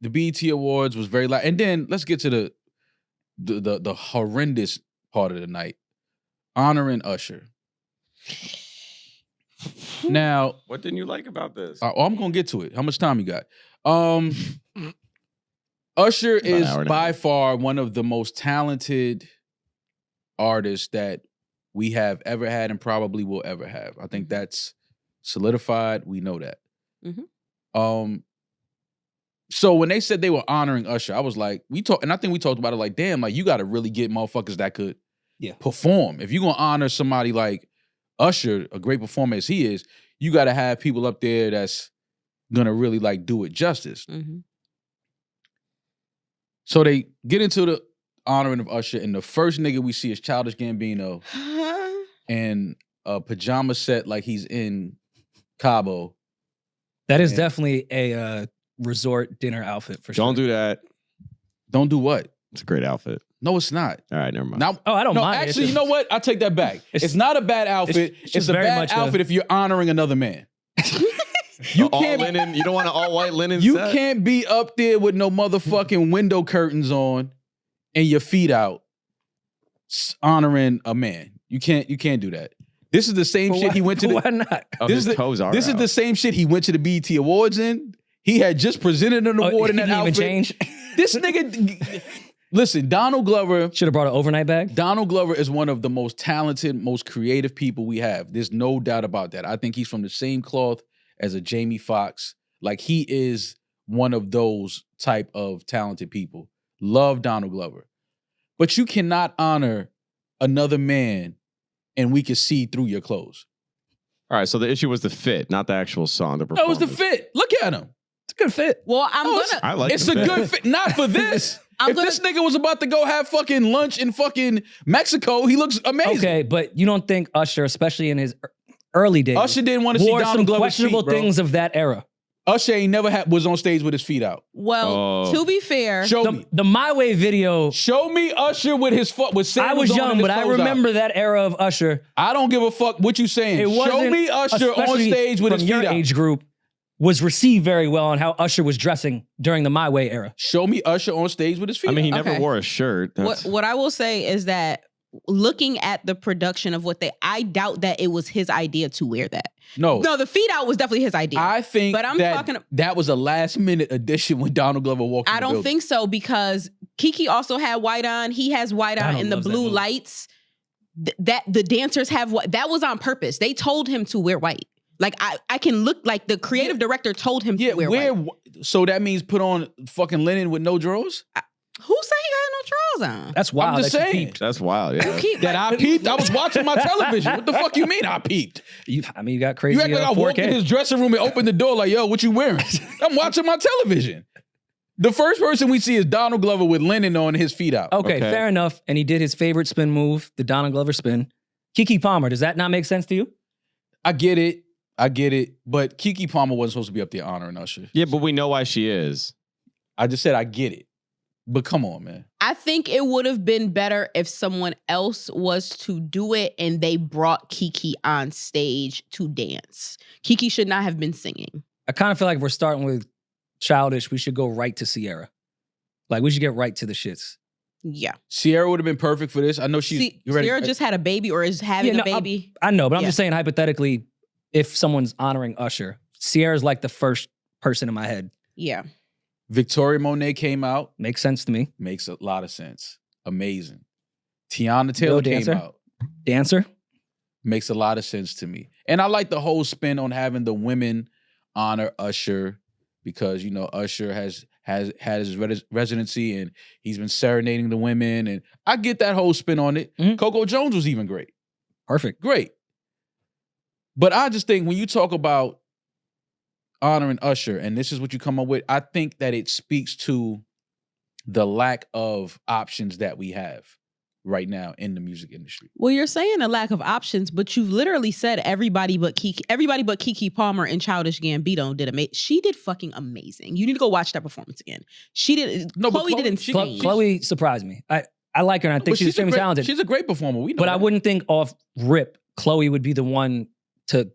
the BET Awards was very and then let's get to the horrendous part of the night, honoring Usher. Now, what didn't you like about this? I'm gonna get to it. How much time you got? Usher is by far one of the most talented artists that we have ever had and probably will ever have. I think that's solidified. We know that. Mm-hmm. So when they said they were honoring Usher, I was like, and I think we talked about it like, damn, like you got to really get motherfuckers that could perform. If you're gonna honor somebody like Usher, a great performer as he is, you got to have people up there that's gonna really like do it justice. Mm-hmm. So they get into the honoring of Usher, and the first nigga we see is Childish Gambino and a pajama set like he's in Cabo. That is definitely a resort dinner outfit for sure. Don't do that. Don't do what? It's a great outfit. No, it's not. All right, never mind. Now, I don't mind. Actually, you know what? I take that back. It's not a bad outfit. It's a bad outfit if you're honoring another man. You can't linen. You don't want an all white linen. You set? can't be up there with no motherfucking window curtains on and your feet out, honoring a man. You can't do that. This is the same shit he went to. Why not? This is the same shit he went to the BET Awards in. He had just presented an award in that outfit. Even change? This nigga. Listen, Donald Glover should have brought an overnight bag. Donald Glover is one of the most talented, most creative people we have. There's no doubt about that. I think he's from the same cloth as a Jamie Foxx. Like, he is one of those type of talented people. Love Donald Glover. But you cannot honor another man and we can see through your clothes. All right, so the issue was the fit, not the actual song. The performance. No, it was the fit. Look at him. It's a good fit. Well, I like it's a good fit. Not for this. This nigga was about to go have fucking lunch in fucking Mexico, he looks amazing. Okay, but you don't think Usher, especially in his early days, Usher didn't want to see Donald Glover's questionable feet, bro. things of that era. Usher ain't never was on stage with his feet out. Well, to be fair, show me the My Way video. Show me Usher with his foot. I was young, but I remember that era of Usher. I don't give a fuck what you saying. Show me Usher on stage with his feet out. From your age group, was received very well on how Usher was dressing during the My Way era. Show me Usher on stage with his feet out. I mean, he never wore a shirt. What I will say is that looking at the production of I doubt that it was his idea to wear that. No, the feet out was definitely his idea. I think but I'm talking that was a last minute addition when Donald Glover walked in the building. Think so because Kiki also had white on. He has white on in the blue lights. That the dancers have what that was on purpose. They told him to wear white. Like I can look like the creative director told him to wear white. So that means put on fucking linen with no drawers? Who said he got no drawers on? That's wild. I'm just saying. That's wild. Yeah. I peeped. I was watching my television. What the fuck you mean I peeped? You got crazy. You act like I walked in his dressing room and opened the door like, yo, what you wearing? I'm watching my television. The first person we see is Donald Glover with linen on, his feet out. Okay, fair enough. And he did his favorite spin move, the Donald Glover spin. Keke Palmer, does that not make sense to you? I get it. But Keke Palmer wasn't supposed to be up there honoring Usher. Yeah, but we know why she is. I just said I get it. But come on, man. I think it would have been better if someone else was to do it and they brought Keke on stage to dance. Keke should not have been singing. I kind of feel like if we're starting with Childish, we should go right to Sierra. Like, we should get right to the shits. Yeah. Sierra would have been perfect for this. I know Sierra just had a baby or is having a baby. I know, but I'm just saying hypothetically, if someone's honoring Usher, Sierra's like the first person in my head. Yeah. Victoria Monet came out. Makes sense to me. Makes a lot of sense. Amazing. Tiana Taylor came out. Dancer. Makes a lot of sense to me. And I like the whole spin on having the women honor Usher because, you know, Usher has had his residency and he's been serenading the women. And I get that whole spin on it. Mm-hmm. Coco Jones was even great. Perfect. Great. But I just think when you talk about honoring Usher, and this is what you come up with, I think that it speaks to the lack of options that we have right now in the music industry. Well, you're saying a lack of options, but you've literally said everybody but Keke Palmer and Childish Gambino did amazing. She did fucking amazing. You need to go watch that performance again. She did. No, Chloe didn't sing. Chloe surprised me. I like her and I think she's extremely talented. She's a great performer. We know but that. I wouldn't think off rip Chloe would be the one to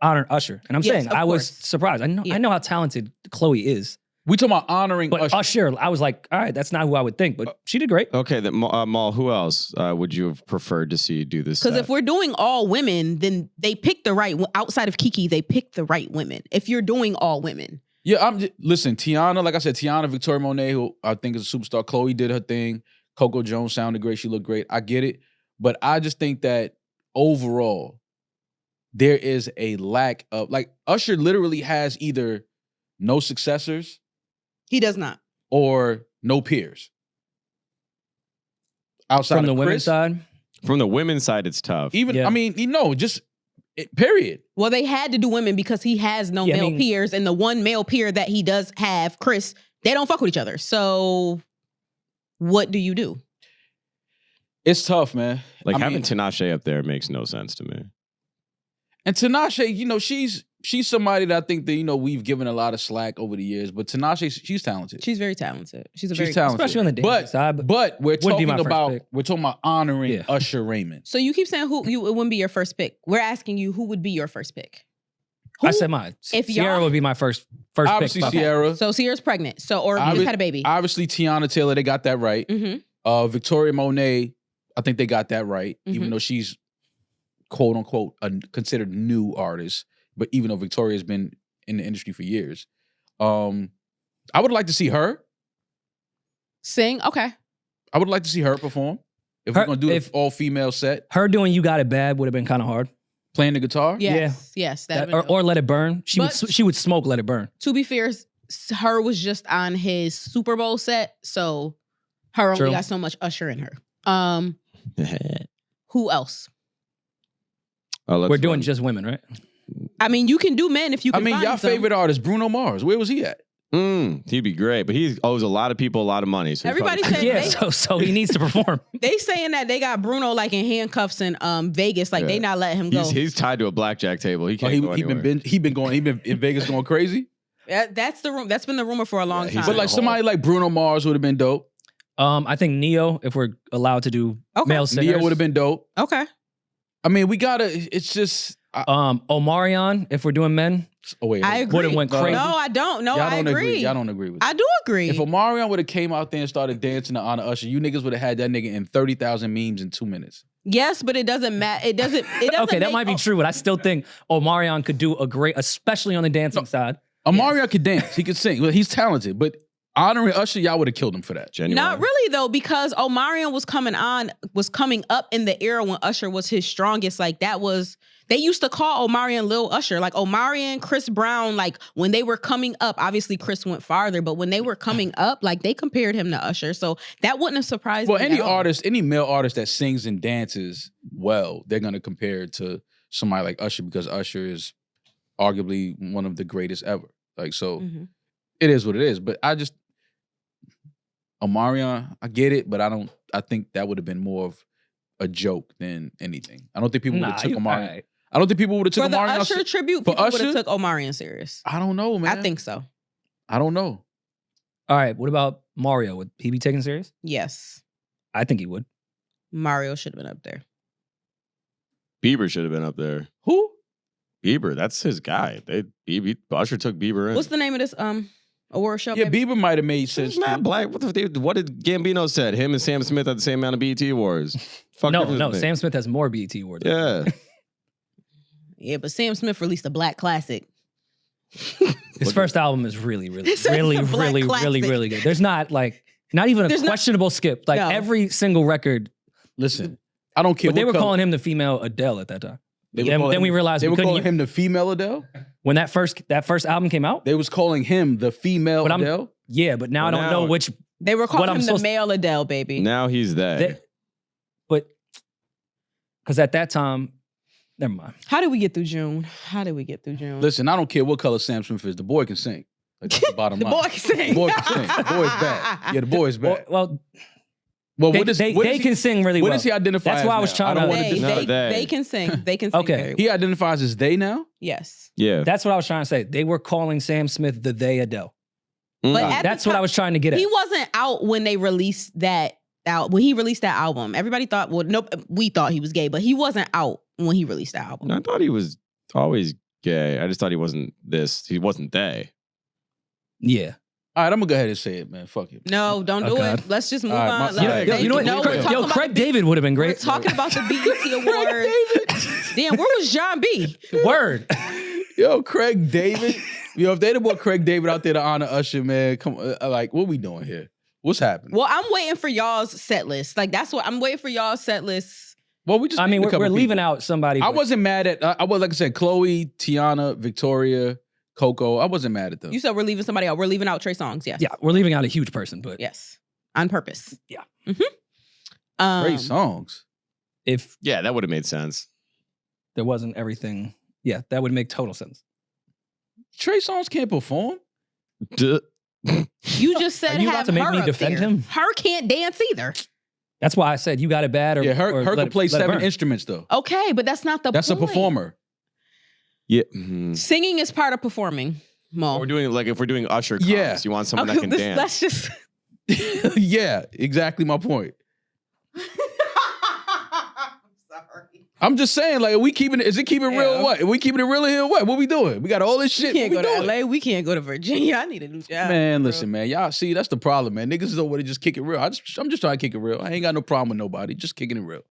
honor Usher. And I'm saying I was surprised. I know how talented Chloe is. We talking about honoring But Usher, I was like, all right, that's not who I would think, but she did great. Okay, Maul, who else would you have preferred to see do this? Because if we're doing all women, then they pick the right, outside of Kiki, they pick the right women. If you're doing all women. Yeah, listen, Tiana, like I said, Tiana, Victoria Monet, who I think is a superstar. Chloe did her thing. Coco Jones sounded great. She looked great. I get it. But I just think that overall, there is a lack of, like, Usher literally has either no successors. He does not. Or no peers. Outside From the of women's side? From the women's side, it's tough. Even, I mean, period. Well, they had to do women because he has no male peers, and the one male peer that he does have, Chris, they don't fuck with each other. So what do you do? It's tough, man. Like, having Tinashe up there makes no sense to me. And Tinashe, she's somebody that I think that, we've given a lot of slack over the years, but Tinashe, she's talented. She's very talented. She's very talented. Especially on the dancing side. But we're talking about honoring Usher Raymond. So you keep saying it wouldn't be your first pick. We're asking you who would be your first pick. I said mine. Sierra would be my first obviously pick. Sierra. So Sierra's pregnant. Or just had a baby. Obviously Tiana Taylor, they got that right. Mm-hmm. Victoria Monet, I think they got that right, even though she's quote unquote a considered new artist. But even though Victoria's been in the industry for years, I would like to see her sing. Okay, I would like to see her perform. If we're gonna do an all-female set, her doing "You Got It Bad" would have been kind of hard. Playing the guitar, yes, or "Let It Burn." She would smoke "Let It Burn." To be fair, her was just on his Super Bowl set, so her only got so much Usher in her. Who else? We're doing just women, right? I mean, you can do men if you can. Y'all favorite artist, Bruno Mars. Where was he at? He'd be great, but he owes a lot of people a lot of money. So everybody said so he needs to perform. They saying that they got Bruno like in handcuffs in Vegas, like they not letting him go. He's tied to a blackjack table. He can't go anywhere. He been in Vegas going crazy. That's been the rumor for a long time. But like somebody like Bruno Mars would have been dope. I think Neo, if we're allowed to do male singers, Neo would have been dope. Okay. I mean, we gotta. It's just. Omarion, if we're doing men. Oh wait, I agree. Would have went crazy. No, I don't. No, I agree. Y'all don't agree with. I do agree. If Omarion would have came out there and started dancing to honor Usher, you niggas would have had that nigga in 30,000 memes in 2 minutes. Yes, but it doesn't matter. It doesn't. Okay, that might be true, but I still think Omarion could do a great, especially on the dancing side. Omarion could dance. He could sing. Well, he's talented, but honoring Usher, y'all would have killed him for that. Genuine. Not really though, because Omarion was coming up in the era when Usher was his strongest. Like they used to call Omarion Lil Usher. Like Omarion, Chris Brown, like when they were coming up, obviously Chris went farther, but when they were coming up, like they compared him to Usher. So that wouldn't have surprised me. Well, any male artist that sings and dances well, they're gonna compare it to somebody like Usher because Usher is arguably one of the greatest ever. Like, so it is what it is. But Omarion, I get it, but I think that would have been more of a joke than anything. I don't think people would have took Omarion. Right. I don't think people would have took Omarion. For the Usher tribute, people would have took Omarion serious. I don't know, man. I think so. I don't know. All right, what about Mario? Would he be taken serious? Yes. I think he would. Mario should have been up there. Bieber should have been up there. Who? Bieber, that's his guy. Usher took Bieber in. What's the name of this award show? Yeah, Bieber might have made sense. Not black. What did Gambino said? Him and Sam Smith had the same amount of BET awards. No. Sam Smith has more BET awards. Yeah. Yeah, but Sam Smith released a black classic. His first album is really good. There's not even a questionable skip. Like every single record. Listen, I don't care. But they were calling him the female Adele at that time. Then we realized they were calling him the female Adele. When that first album came out, they was calling him the female Adele. Yeah, but now I don't know which. They were calling him the male Adele, baby. Now he's that. But because at that time, never mind. How did we get through June? Listen, I don't care what color Sam Smith is. The boy can sing. Like, that's the bottom line. The boy can sing. The boy can sing. The boy's back. Yeah, the boy's back. Well, they can sing really well. What does he identify That's as why now? I was trying to. They can sing. They can sing. Okay. Very well. He identifies as they now? Yes. Yeah. That's what I was trying to say. They were calling Sam Smith the they Adele. But that's what I was trying to get at. He wasn't out when they released that out. When he released that album, everybody thought, we thought he was gay, but he wasn't out when he released that album. I thought he was always gay. I just thought he wasn't this. He wasn't they. Yeah. All right, I'm gonna go ahead and say it, man. Fuck it. No, don't do it. Let's just move on. You know what? Craig David would have been great. We're talking about the BET Awards. Damn, where was John B? Word. Yo, Craig David. Yo, if they'd have brought Craig David out there to honor Usher, man, come on. Like, what we doing here? What's happening? Well, I'm waiting for y'all's set list. Like, that's what I'm waiting for y'all's set list. Well, we just. we're leaving out somebody. I wasn't mad at. I was like I said, Chloe, Tiana, Victoria, Coco. I wasn't mad at them. You said we're leaving somebody out. We're leaving out Trey Songz. Yes. Yeah, we're leaving out a huge person, but yes, on purpose. Yeah. Trey Songz. That would have made sense. There wasn't everything. Yeah, that would make total sense. Trey Songz can't perform. You just said Are you about to make me defend him? Her can't dance either. That's why I said you got it bad. Her can play 7 instruments though. Okay, but that's not the. That's point. a performer. Yeah. Singing is part of performing. Mo. We're doing if we're doing Usher comps, you want someone that can dance. Let's just. Yeah, exactly my point. I'm just saying, like, is it keeping it real or what? Are we keeping it real here or what? What we doing? We got all this shit. We can't go to LA. We can't go to Virginia. I need a new job. Man, listen, man. Y'all see, that's the problem, man. Niggas don't want to just kick it real. I'm just trying to kick it real. I ain't got no problem with nobody. Just kicking it real.